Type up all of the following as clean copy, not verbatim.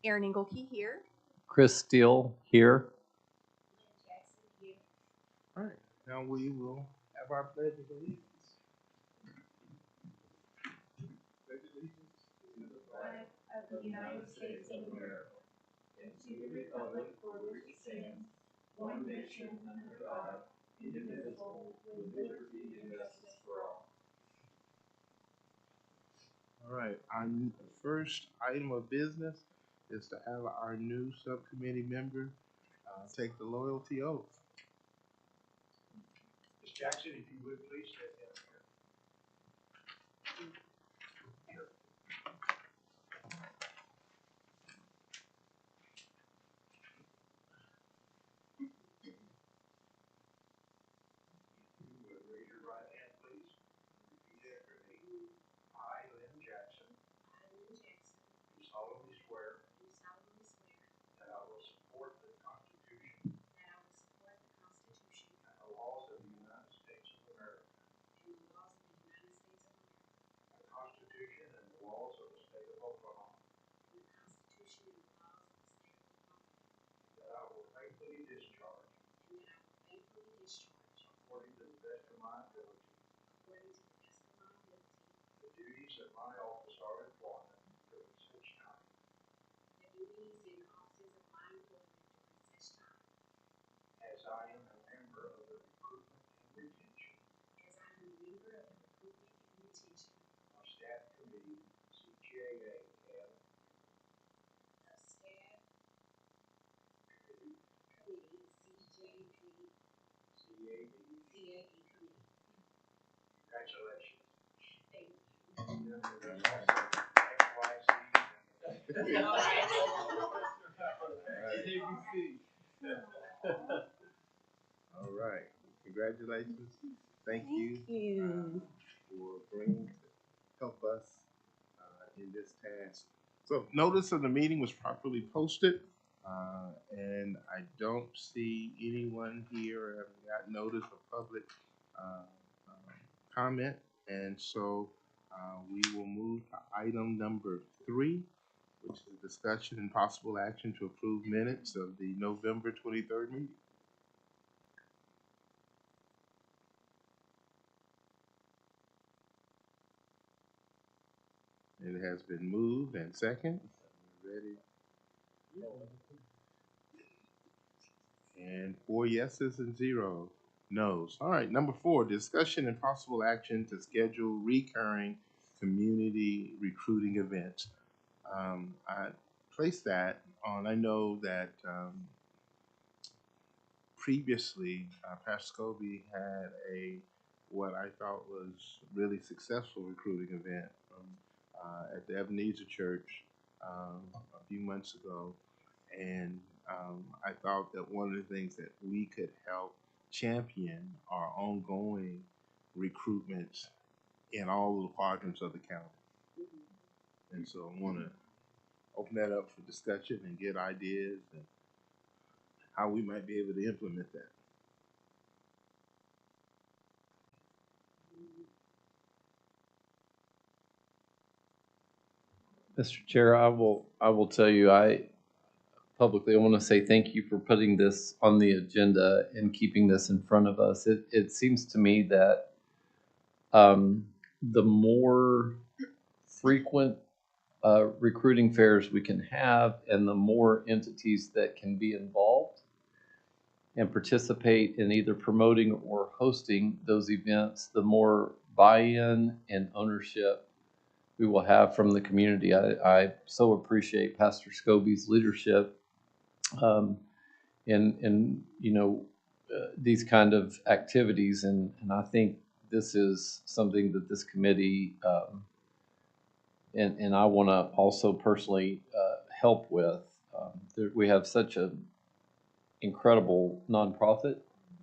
Aaron Engelkey here. Chris Steele here. All right, now we will have our pledge of allegiance. Pledge allegiance to the flag of the United States of America, and to the republic for which it stands, one nation under God, indivisible, with liberty and justice for all. All right, our first item of business is to have our new subcommittee member take the loyalty oath. Ms. Jackson, if you would please step down here. Raise your right hand, please. Repeat after me. I, Lynn Jackson, do solemnly swear that I will support the Constitution and the laws of the United States of America, the Constitution and the laws of the state of Oklahoma, that I will faithfully discharge according to the best of my ability the duties of my office or employment during such time as I am a member of the Recruitment and Retention of Staff Committee CJA CAB. Congratulations. All right. Congratulations. Thank you for bringing to help us in this task. So notice of the meeting was properly posted, and I don't see anyone here having got notice of public comment, and so we will move to item number 3, which is discussion and possible action to approve minutes of the November 23rd meeting. It has been moved and second. Ready? And 4 yeses and 0 no's. All right, number 4, discussion and possible action to schedule recurring community recruiting events. I placed that on, I know that previously Pastor Scobie had what I thought was really successful recruiting event at the Ebenezer Church a few months ago, and I thought that one of the things that we could help champion are ongoing recruitments in all of the quadrants of the county. And so I want to open that up for discussion and get ideas and how we might be able to implement that. Mr. Chair, I will tell you, I publicly want to say thank you for putting this on the agenda and keeping this in front of us. It seems to me that the more frequent recruiting fairs we can have and the more entities that can be involved and participate in either promoting or hosting those events, the more buy-in and ownership we will have from the community. I so appreciate Pastor Scobie's leadership in these kind of activities, and I think this is something that this committee and I want to also personally help with. We have such an incredible nonprofit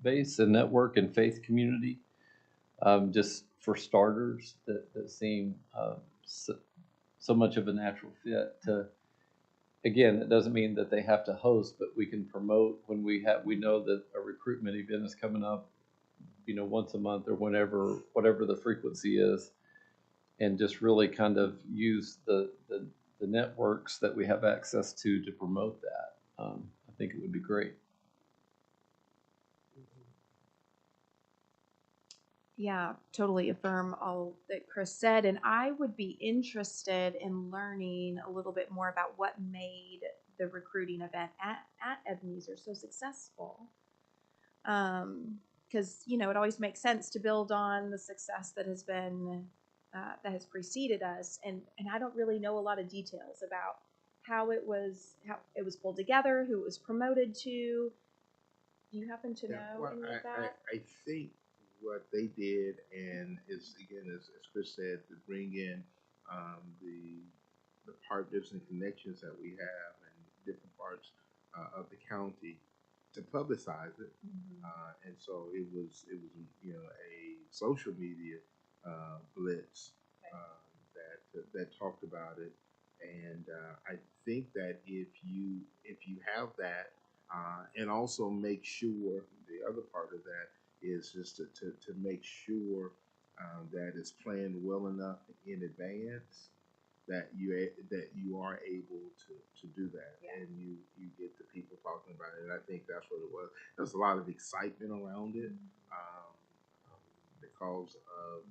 base and network and faith community, just for starters, that seem so much of a natural fit to. Again, it doesn't mean that they have to host, but we can promote when we know that a recruitment event is coming up, once a month or whatever the frequency is, and just really kind of use the networks that we have access to promote that. I think it would be great. Yeah, totally affirm all that Chris said. And I would be interested in learning a little bit more about what made the recruiting event at Ebenezer so successful. Because, it always makes sense to build on the success that has been, that has preceded us. And I don't really know a lot of details about how it was pulled together, who it was promoted to. Do you happen to know any of that? I think what they did, and is again, as Chris said, to bring in the partners and connections that we have in different parts of the county to publicize it, and so it was a social media blitz that talked about it, and I think that if you have that, and also make sure the other part of that is just to make sure that it's planned well enough in advance that you are able to do that, and you get the people talking about it. And I think that's what it was. There's a lot of excitement around it because of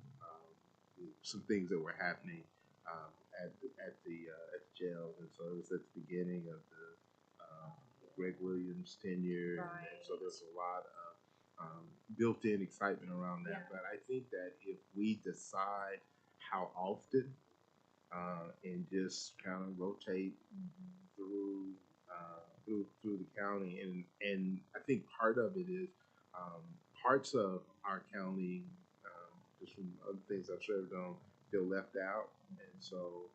some things that were happening at the jails, and so it was at the beginning of the Greg Williams tenure, Right. and so there's a lot of built-in excitement around that. But I think that if we decide how often and just kind of rotate through through the county, and I think part of it is parts of our county, just from other things I've served on, feel left out, and so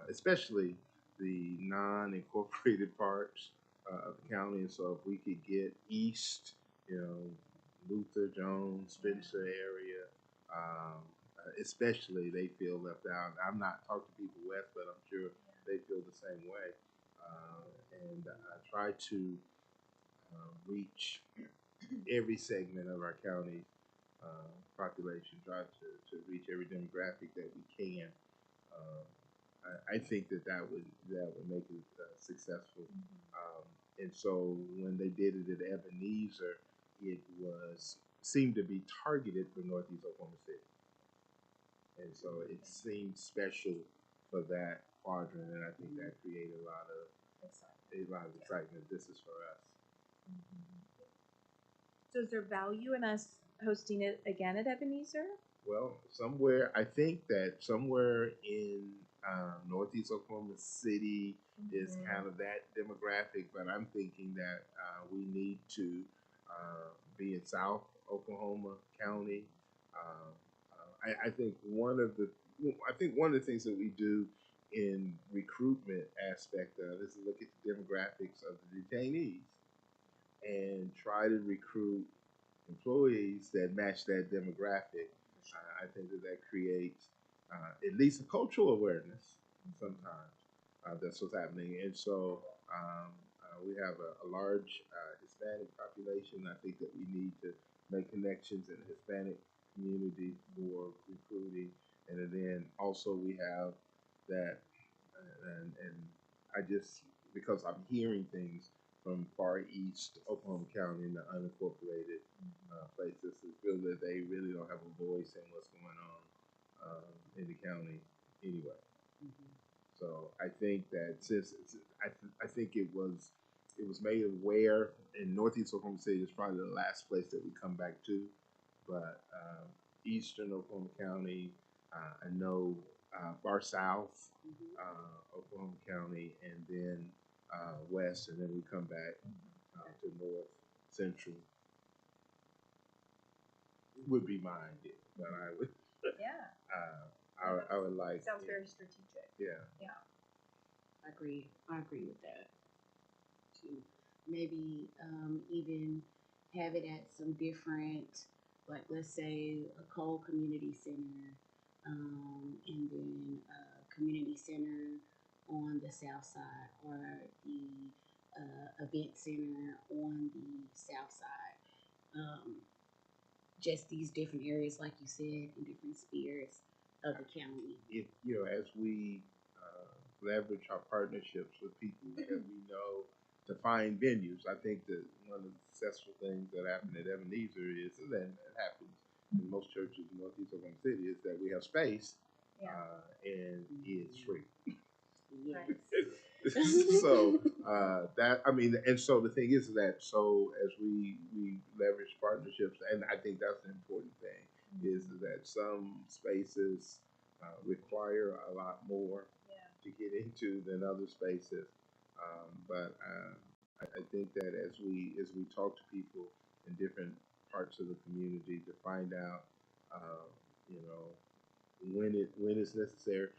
especially the non-incorporated parts of the county. And so if we could get east, Luther, Jones, Spencer area, especially, they feel left out. I'm not talking to people west, but I'm sure they feel the same way. And I try to reach every segment of our county population, try to reach every demographic that we can. I think that would make it successful. And so when they did it at Ebenezer, it seemed to be targeted for Northeast Oklahoma City, and so it seemed special for that quadrant, and I think that created a lot of excitement. This is for us. So is there value in us hosting it again at Ebenezer? Well, I think that somewhere in Northeast Oklahoma City is kind of that demographic, but I'm thinking that we need to be in South Oklahoma County. I think one of the things that we do in recruitment aspect of is to look at the demographics of the detainees and try to recruit employees that match that demographic. I think that creates at least a cultural awareness sometimes. That's what's happening. And so we have a large Hispanic population. I think that we need to make connections in the Hispanic community for recruiting. And then also we have that, and I just, because I'm hearing things from Far East Oklahoma County in the unincorporated places, who feel that they really don't have a voice in what's going on in the county anyway. So I think that I think it was made aware in Northeast Oklahoma City is probably the last place that we come back to, but Eastern Oklahoma County, I know far south Oklahoma County, and then west, and then we come back to north central would be my idea, but I would, Yeah. I would like. Sounds very strategic. Yeah. Yeah. I agree with that too. Maybe even have it at some different, like let's say a Cole Community Center, and then a community center on the south side, or the event center on the south side. Just these different areas, like you said, in different spheres of the county. If as we leverage our partnerships with people that we know to find venues, I think that one of the successful things that happened at Ebenezer is, and it happens in most churches in Northeast Oklahoma City, is that we have space, Yeah. and it's free. Yes. So that, I mean, and so the thing is that, so as we leverage partnerships, and I think that's an important thing, is that some spaces require a lot more to get into than other spaces. But I think that as we talk to people in different parts of the community to find out, you know, when it's necessary.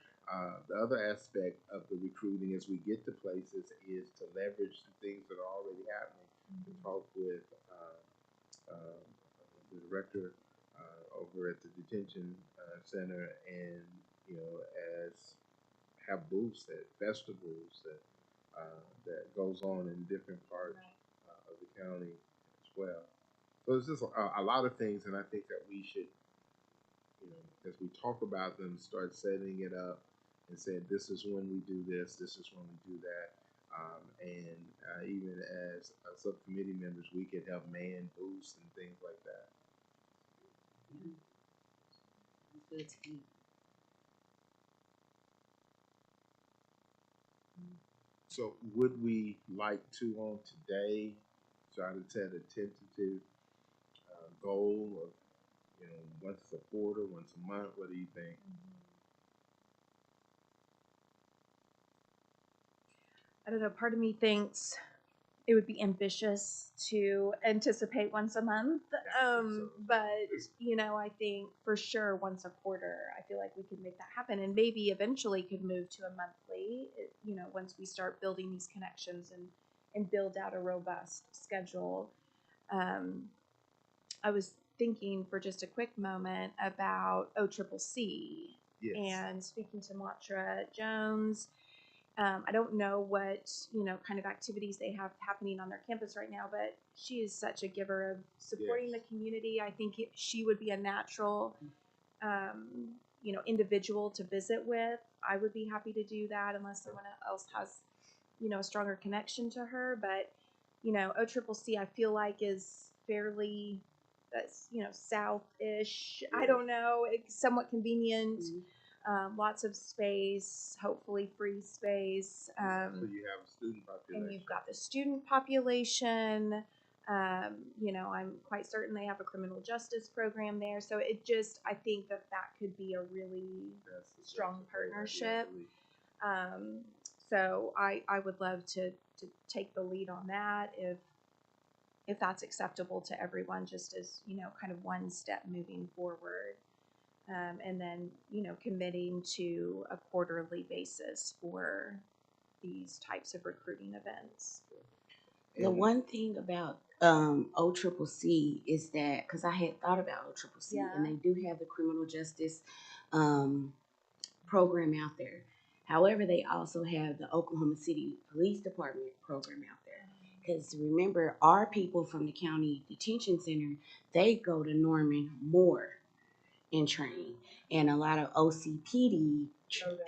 The other aspect of the recruiting as we get to places is to leverage the things that are already happening. To talk with the director over at the detention center, and as have booths at festivals that goes on in different parts of the county as well. So there's just a lot of things, and I think that we should, as we talk about them, start setting it up and saying, this is when we do this is when we do that. And even as subcommittee members, we could help man boosts and things like that. Good to me. So would we like to on today try to set a tentative goal of, once a quarter, once a month? What do you think? I don't know. Part of me thinks it would be ambitious to anticipate once a month. But I think for sure once a quarter, I feel like we could make that happen, and maybe eventually could move to a monthly, once we start building these connections and build out a robust schedule. I was thinking for just a quick moment about OCCC. Yes. And speaking to Matra Jones. I don't know what, kind of activities they have happening on their campus right now, but she is such a giver of supporting the community. I think she would be a natural, individual to visit with. I would be happy to do that unless someone else has, a stronger connection to her. But, OCCC, I feel like is fairly, south-ish. I don't know, it's somewhat convenient. Lots of space, hopefully free space. So you have a student population. And you've got the student population. I'm quite certain they have a criminal justice program there. So I think that could be a really strong partnership. So I would love to take the lead on that if that's acceptable to everyone, just as, kind of one step moving forward. And then, committing to a quarterly basis for these types of recruiting events. The one thing about OCCC is that, because I had thought about OCCC, and they do have the criminal justice program out there. However, they also have the Oklahoma City Police Department program out there. Because remember, our people from the county detention center, they go to Norman more and train, and a lot of OCPD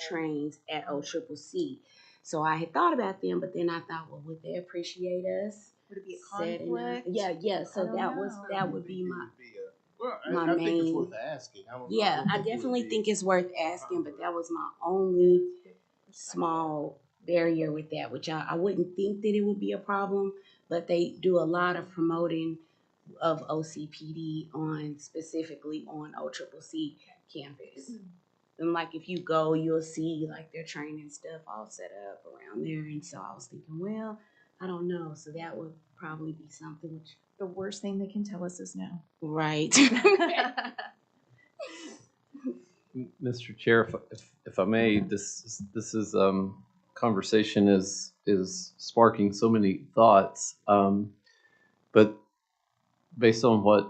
trains at OCCC. So I had thought about them, but then I thought, well, would they appreciate us? Would it be a conflict? Yeah. So that would be my I main. think it's worth asking. I definitely think it's worth asking, but that was my only small barrier with that, which I wouldn't think that it would be a problem, but they do a lot of promoting of OCPD specifically on OCCC campus. And like if you go, you'll see like their training stuff all set up around there. And so I was thinking, well, I don't know. So that would probably be something which, The worst thing they can tell us is no. right. Mr. Chair, if I may, this is conversation is sparking so many thoughts, but based on what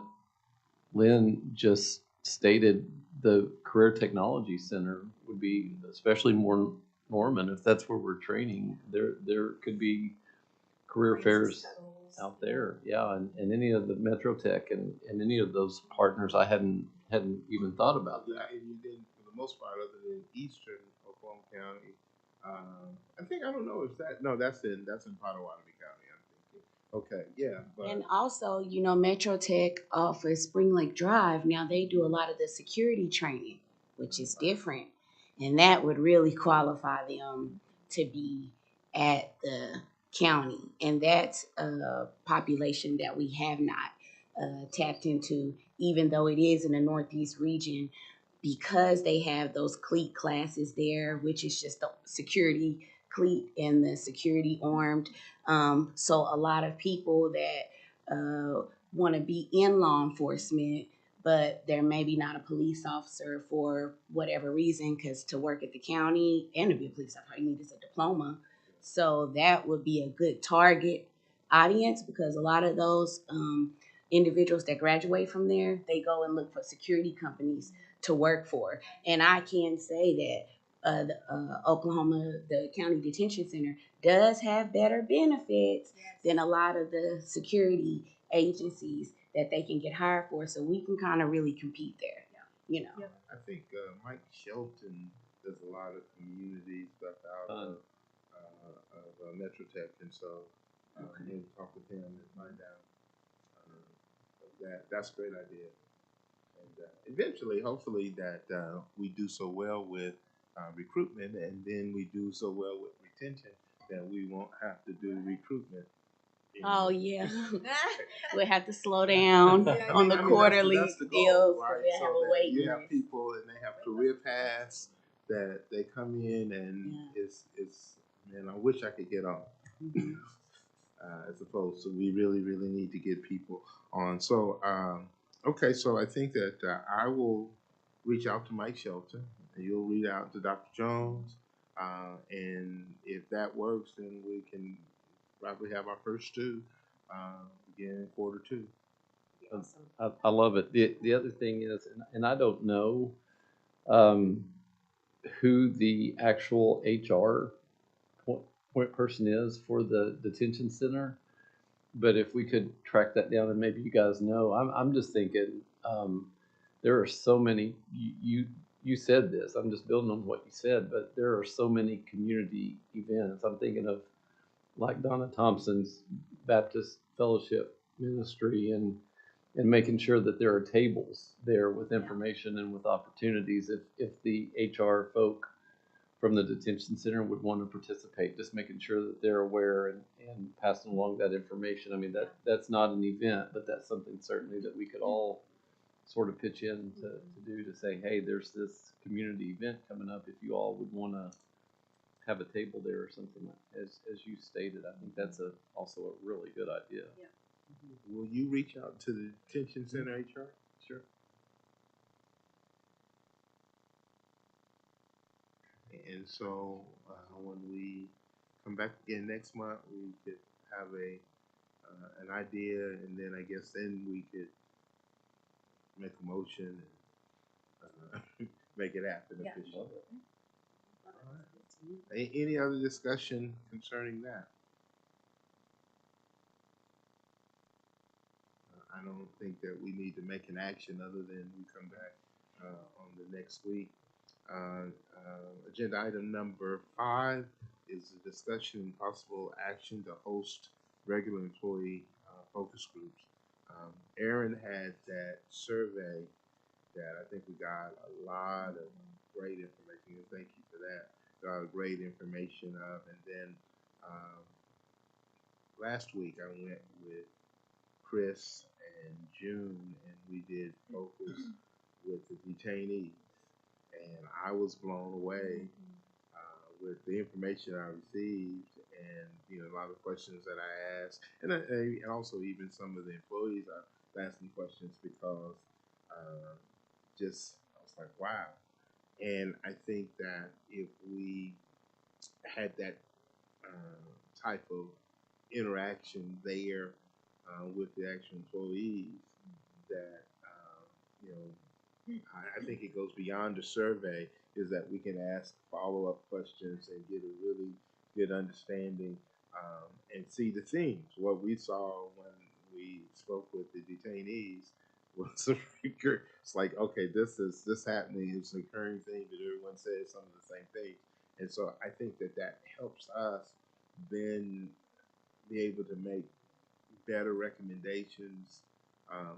Lynn just stated, the Career Technology Center would be especially more Norman, if that's where we're training. There could be career fairs out there, yeah, and any of the Metro Tech and any of those partners, I hadn't even thought about that. Yeah, and you did for the most part, other than Eastern Oklahoma County. I think I don't know if that. No, that's in Potawatomi County. I'm thinking. Okay, yeah, but And also, you know, Metro Tech offers Spring Lake Drive. Now they do a lot of the security training, which is different. And that would really qualify them to be at the county. And that's a population that we have not tapped into, even though it is in the Northeast region, because they have those cleat classes there, which is just the security cleat and the security armed. So a lot of people that want to be in law enforcement, but they're maybe not a police officer for whatever reason, because to work at the county and to be a police officer, all you need is a diploma. So that would be a good target audience, because a lot of those individuals that graduate from there, they go and look for security companies to work for. And I can say that Oklahoma, the county detention center, does have better benefits than a lot of the security agencies that they can get hired for. So we can kind of really compete there, you know. Yeah. I think Mike Shelton does a lot of community stuff out of Metro Tech, and so maybe talk with him and find out that's a great idea. And eventually, hopefully, that we do so well with recruitment, and then we do so well with retention that we won't have to do recruitment. Oh yeah, we'll have to slow down on the quarterly that's the deals, goal, right? because they have So a that wait you have list. people and they have career paths that they come in and it's man, I wish I could get on. Mhm. As opposed to we really need to get people on. So okay, so I think that I will reach out to Mike Shelton and you'll reach out to Dr. Jones, and if that works, then we can probably have our first two begin in Q2. I love it. The other thing is, and I don't know um, who the actual HR point person is for the detention center, but if we could track that down, and maybe you guys know, I'm just thinking there are so many. You said this. I'm just building on what you said, but there are so many community events. I'm thinking of like Donna Thompson's Baptist Fellowship Ministry and making sure that there are tables there with information and with opportunities if the HR folk from the detention center would want to participate, just making sure that they're aware and passing along that information. I mean, that's not an event, but that's something certainly that we could all sort of pitch in to do, to say, hey, there's this community event coming up. If you all would want to have a table there or something, as you stated, I think that's also a really good idea. Yeah. Will you reach out to the detention center HR? Sure. And so when we come back again next month, we could have an idea, and then I guess then we could make a motion and make it happen Yeah. officially. Any other discussion concerning that? I don't think that we need to make an action other than we come back on the next week. Agenda item number 5 is a discussion and possible action to host regular employee focus groups. Aaron had that survey that I think we got a lot of great information. Thank you for that. Got great information of, and then last week I went with Chris and June, and we did focus with the detainees, and I was blown away with the information I received and a lot of questions that I asked, and also even some of the employees I asked them questions because just I was like, wow. And I think that if we had that type of interaction there with the actual employees, that I think it goes beyond the survey. Is that we can ask follow-up questions and get a really good understanding and see the themes. What we saw when we spoke with the detainees was it's like, okay, this happening. It's a recurring thing that everyone says some of the same things, and so I think that helps us then be able to make better recommendations. Um,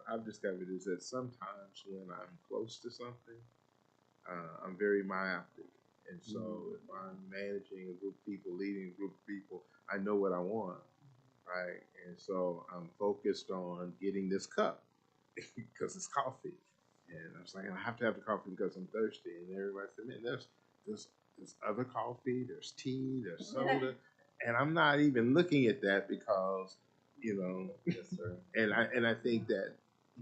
I've discovered is that sometimes when I'm close to something, I'm very myopic. And so if I'm managing a group of people, leading a group of people, I know what I want, right? And so I'm focused on getting this cup because it's coffee. And I was like, I have to have the coffee because I'm thirsty. And everybody said, man, there's other coffee, there's tea, there's soda. And I'm not even looking at that because, yes, sir. And I think that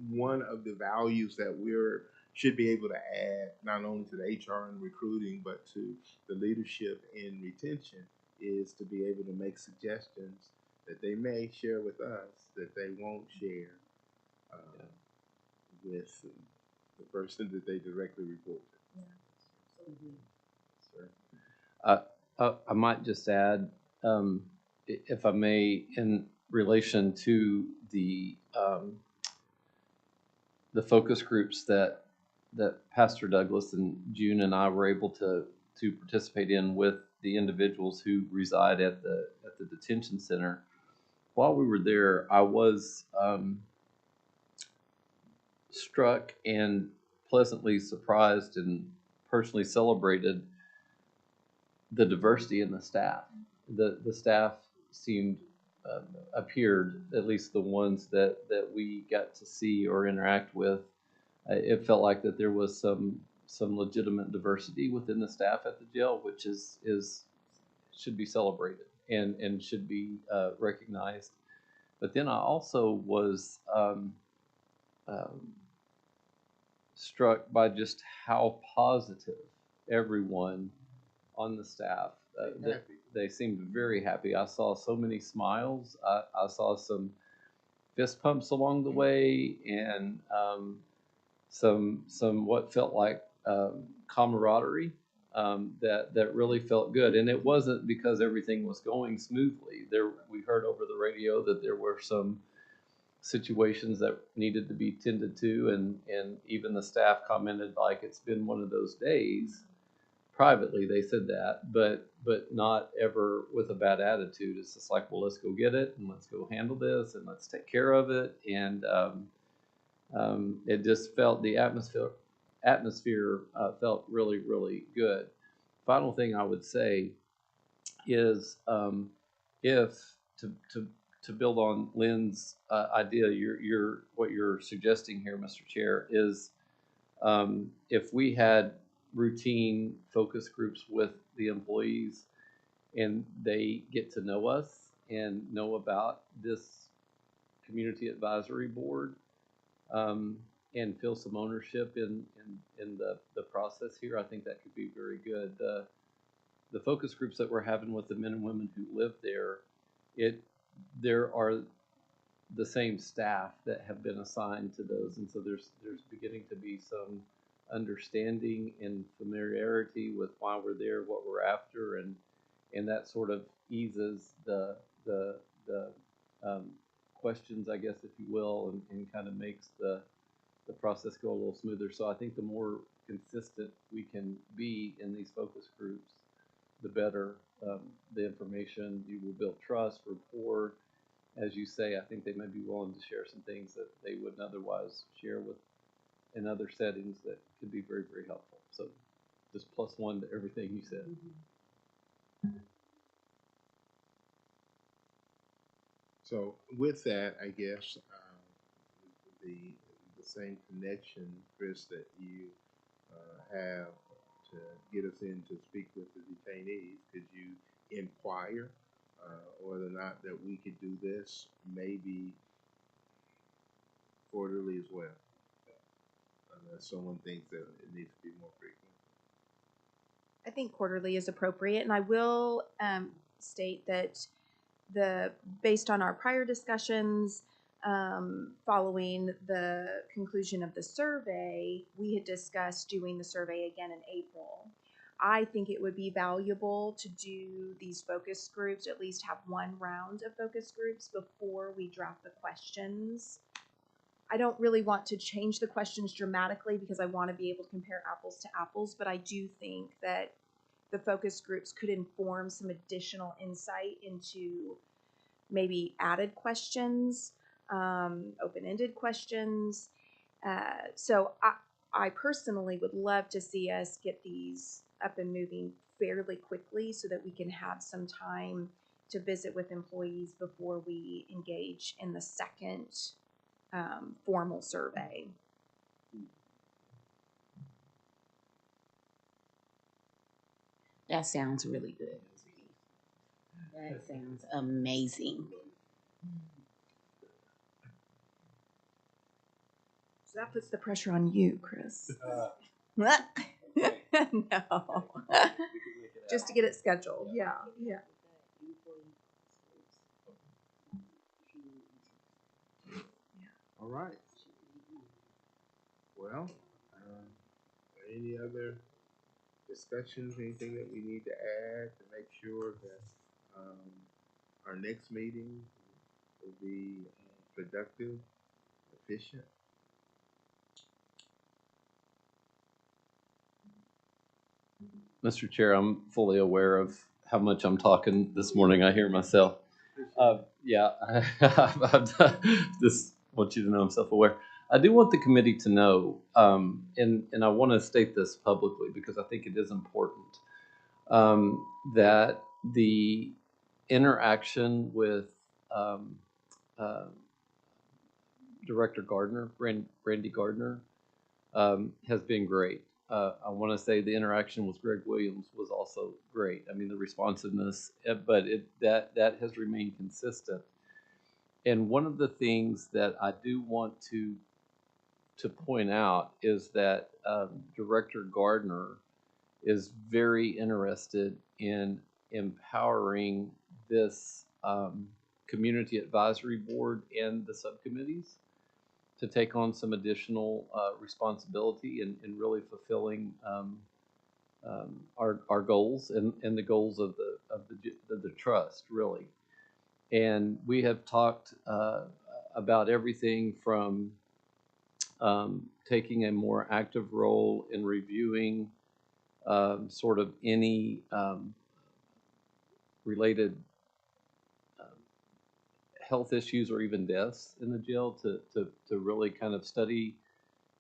one of the values that we're should be able to add not only to the HR and recruiting, but to the leadership in retention is to be able to make suggestions that they may share with us that they won't share with the person that they directly report to. Sure. I might just add, if I may, in relation to the focus groups that Pastor Douglas and June and I were able to participate in with the individuals who reside at the detention center. While we were there, I was struck and pleasantly surprised and personally celebrated the diversity in the staff. The staff seemed appeared, at least the ones that we got to see or interact with, it felt like that there was some legitimate diversity within the staff at the jail, which is should be celebrated and should be recognized. But then I also was struck by just how positive everyone on the staff. They seemed very happy. I saw so many smiles. I saw some fist pumps along the way, and some what felt like camaraderie that really felt good. And it wasn't because everything was going smoothly. We heard over the radio that there were some situations that needed to be tended to, and even the staff commented like it's been one of those days. Privately they said that, but not ever with a bad attitude. It's just like, well, let's go get it and let's go handle this and let's take care of it. And it just felt, the atmosphere felt really, really good. Final thing I would say is, if to build on Lynn's idea, what you're suggesting here, Mr. Chair, is if we had routine focus groups with the employees and they get to know us and know about this community advisory board, and feel some ownership in the process here, I think that could be very good. The focus groups that we're having with the men and women who live there, there are the same staff that have been assigned to those, and so there's beginning to be some understanding and familiarity with why we're there, what we're after, and that sort of eases the questions, I guess, if you will, and kind of makes the process go a little smoother. So I think the more consistent we can be in these focus groups, the better the information. You will build trust, rapport. As you say, I think they may be willing to share some things that they wouldn't otherwise share with in other settings that could be very, very helpful. So just +1 to everything you said. So with that, I guess the same connection, Chris, that you have to get us in to speak with the detainees, could you inquire whether or not that we could do this maybe quarterly as well? Unless someone thinks that it needs to be more frequent. I think quarterly is appropriate, and I will state that based on our prior discussions following the conclusion of the survey, we had discussed doing the survey again in April. I think it would be valuable to do these focus groups, at least have one round of focus groups before we draft the questions. I don't really want to change the questions dramatically because I want to be able to compare apples to apples, but I do think that the focus groups could inform some additional insight into maybe added questions, open-ended questions. So I personally would love to see us get these up and moving fairly quickly so that we can have some time to visit with employees before we engage in the second formal survey. That sounds really good. That sounds amazing. So that puts the pressure on you, Chris. No. Just to get it scheduled. Yeah. All right. Well, any other discussions, anything that we need to add to make sure that our next meeting will be productive, efficient? Mr. Chair, I'm fully aware of how much I'm talking this morning. I hear myself. Yeah, I just want you to know I'm self-aware. I do want the committee to know, and I want to state this publicly because I think it is important, that the interaction with Director Gardner, Randy Gardner, has been great. I want to say the interaction with Greg Williams was also great. I mean, the responsiveness, but that has remained consistent. And one of the things that I do want to point out is that Director Gardner is very interested in empowering this community advisory board and the subcommittees to take on some additional responsibility and really fulfilling our goals and the goals of the trust, really. And we have talked about everything from taking a more active role in reviewing sort of any related health issues or even deaths in the jail to really kind of study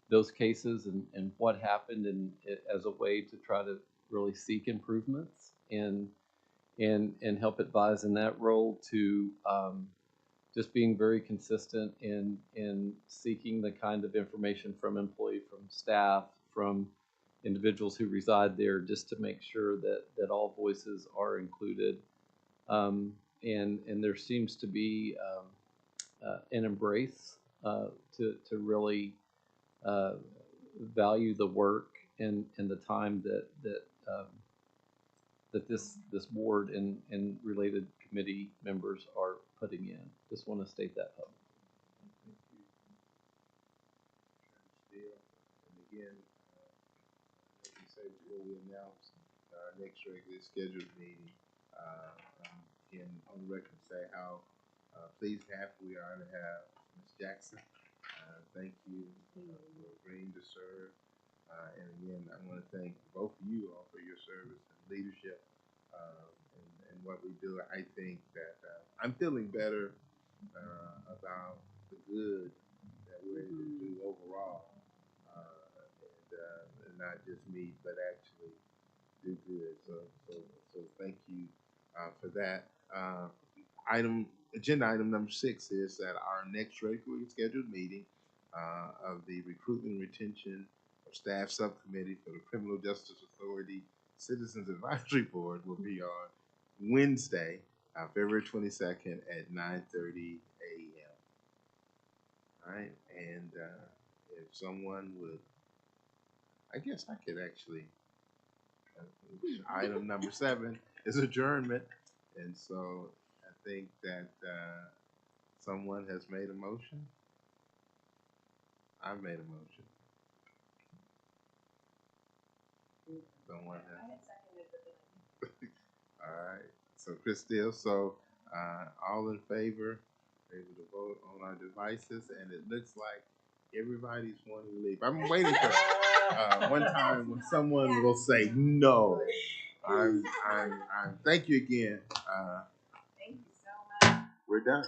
those cases and what happened and as a way to try to really seek improvements and help advise in that role to just being very consistent in seeking the kind of information from employee, from staff, from individuals who reside there, just to make sure that all voices are included. And there seems to be an embrace to really value the work and the time that this board and related committee members are putting in. Just want to state that publicly. And again, as we say before we announce our next regularly scheduled meeting, again, on the record say how pleased and happy we are to have Ms. Jackson. Thank you for agreeing to serve. And again, I want to thank both of you all for your service and leadership and what we do. I think that I'm feeling better about the good that we're able to do overall, and not just meet, but actually do good. So thank you for that. Agenda item number 6 is that our next regularly scheduled meeting of the Recruitment Retention Staff Subcommittee for the Criminal Justice Authority Citizens Advisory Board will be on Wednesday, February 22nd at 9:30 a.m. All right, and if someone would, I guess I could actually, item number 7 is adjournment, and so I think that someone has made a motion. I've made a motion. Someone has. All right. So Chris Steele. So all in favor, able to vote on our devices, and it looks like everybody's wanting to leave. I'm waiting for one time when someone will say no. I'm. Thank you again. Thank you so much. We're done.